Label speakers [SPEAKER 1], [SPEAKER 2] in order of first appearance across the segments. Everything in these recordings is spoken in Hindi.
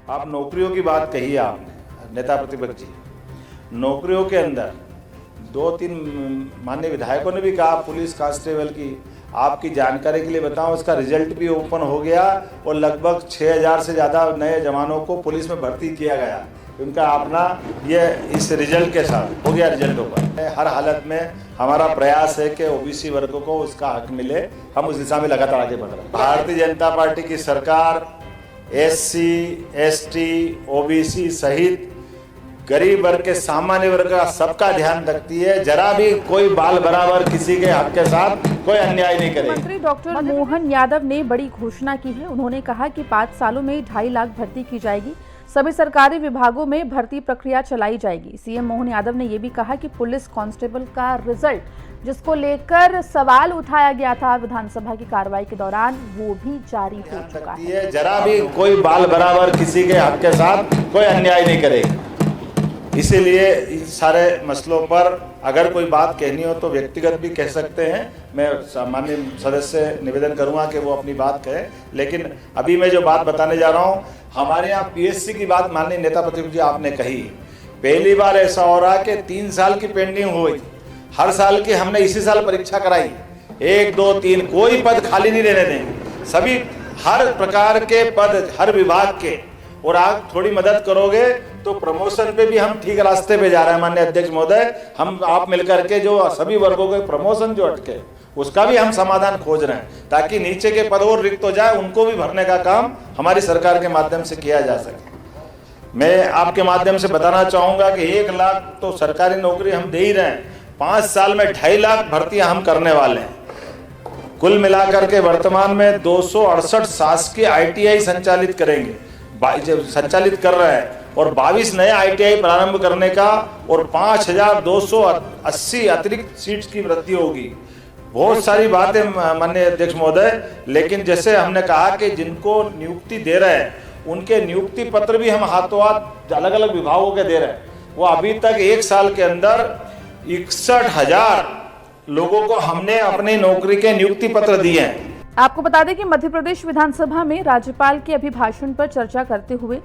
[SPEAKER 1] आप नौकरियों की बात कही है आपने, नेता प्रतिपक्ष जी। नौकरियों के अंदर 2-3 माननीय विधायकों ने भी कहा पुलिस कांस्टेबल की, आपकी जानकारी के लिए बताऊं, इसका रिजल्ट भी ओपन हो गया और लगभग 6000 से ज़्यादा नए जवानों को पुलिस में भर्ती किया गया। उनका अपना ये इस रिजल्ट के साथ हो गया रिजल्ट ओपन। हर हालत में हमारा प्रयास है कि ओबीसी वर्गों को उसका हक मिले, हम उस दिशा में लगातार आगे बढ़ रहे हैं। भारतीय जनता पार्टी की सरकार SC, ST, OBC सहित गरीब वर्ग के, सामान्य वर्ग का सबका ध्यान रखती है। जरा भी कोई बाल बराबर किसी के हक के साथ कोई अन्याय नहीं करेगी।
[SPEAKER 2] मंत्री डॉक्टर मोहन यादव ने बड़ी घोषणा की है। उन्होंने कहा कि 5 सालों में 2.5 लाख भर्ती की जाएगी, सभी सरकारी विभागों में भर्ती प्रक्रिया चलाई जाएगी। सीएम मोहन यादव ने यह भी कहा कि पुलिस कांस्टेबल का रिजल्ट, जिसको लेकर सवाल उठाया गया था विधानसभा की कार्रवाई के दौरान, वो भी जारी हो चुका है।
[SPEAKER 1] जरा भी कोई बाल बराबर किसी के हक के साथ कोई अन्याय नहीं करेगी। इसीलिए इन सारे मसलों पर अगर कोई बात कहनी हो तो व्यक्तिगत भी कह सकते हैं। मैं सामान्य सदस्य से निवेदन करूंगा कि वो अपनी बात कहे, लेकिन अभी मैं जो बात बताने जा रहा हूं, हमारे यहाँ PSC की बात माननीय नेता प्रतिपक्ष जी आपने कही। पहली बार ऐसा हो रहा कि 3 साल की पेंडिंग हुई, हर साल की हमने इसी साल परीक्षा कराई। 1, 2, 3 कोई पद खाली नहीं रहने देंगे, सभी हर प्रकार के पद हर विभाग के। और आप थोड़ी मदद करोगे तो प्रमोशन पे भी हम ठीक रास्ते पे जा रहे हैं। माननीय अध्यक्ष महोदय, हम आप मिलकर के जो सभी वर्गों के प्रमोशन जो अटके उसका भी हम समाधान खोज रहे हैं, ताकि नीचे के पद और रिक्त हो जाए, उनको भी भरने का काम हमारी सरकार के माध्यम से किया जा सके। मैं आपके माध्यम से बताना चाहूंगा कि 1 लाख तो सरकारी नौकरी हम दे ही रहे हैं, 5 साल में 2.5 लाख भर्तियां हम करने वाले हैं। कुल मिलाकर के वर्तमान में 268 शासकीय ITI संचालित करेंगे, संचालित कर रहे हैं, और 22 नए ITI प्रारंभ करने का और 5280 अतिरिक्त सीट्स की वृद्धि होगी। बहुत सारी बातें माननीय अध्यक्ष महोदय, लेकिन जैसे हमने कहा कि जिनको नियुक्ति दे रहे हैं उनके नियुक्ति पत्र भी हम हाथों हाथ अलग अलग विभागों के दे रहे हैं। वो अभी तक 1 साल के अंदर 61,000 लोगों को हमने अपनी नौकरी के नियुक्ति पत्र दिए हैं।
[SPEAKER 2] आपको बता दें कि मध्य प्रदेश विधानसभा में राज्यपाल के अभिभाषण पर चर्चा करते हुए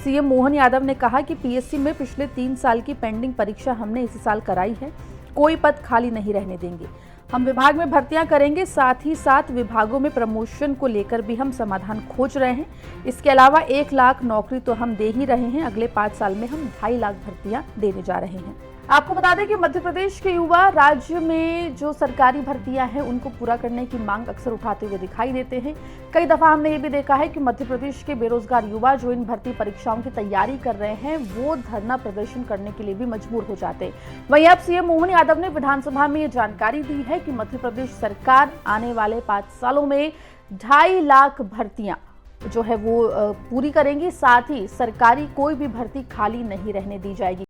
[SPEAKER 2] सीएम मोहन यादव ने कहा कि PSC में पिछले 3 साल की पेंडिंग परीक्षा हमने इसी साल कराई है, कोई पद खाली नहीं रहने देंगे। हम विभाग में भर्तियां करेंगे, साथ ही साथ विभागों में प्रमोशन को लेकर भी हम समाधान खोज रहे हैं। इसके अलावा 1 लाख नौकरी तो हम दे ही रहे हैं, अगले 5 साल में हम 2.5 लाख भर्तियां देने जा रहे हैं। आपको बता दें कि मध्य प्रदेश के युवा राज्य में जो सरकारी भर्तियां हैं उनको पूरा करने की मांग अक्सर उठाते हुए दिखाई देते हैं। कई दफा हमने ये भी देखा है कि मध्य प्रदेश के बेरोजगार युवा जो इन भर्ती परीक्षाओं की तैयारी कर रहे हैं वो धरना प्रदर्शन करने के लिए भी मजबूर हो जाते हैं। वहीं अब सीएम मोहन यादव ने विधानसभा में ये जानकारी दी है कि मध्य प्रदेश सरकार आने वाले 5 सालों में 2.5 लाख भर्तियां जो है वो पूरी करेंगी, साथ ही सरकारी कोई भी भर्ती खाली नहीं रहने दी जाएगी।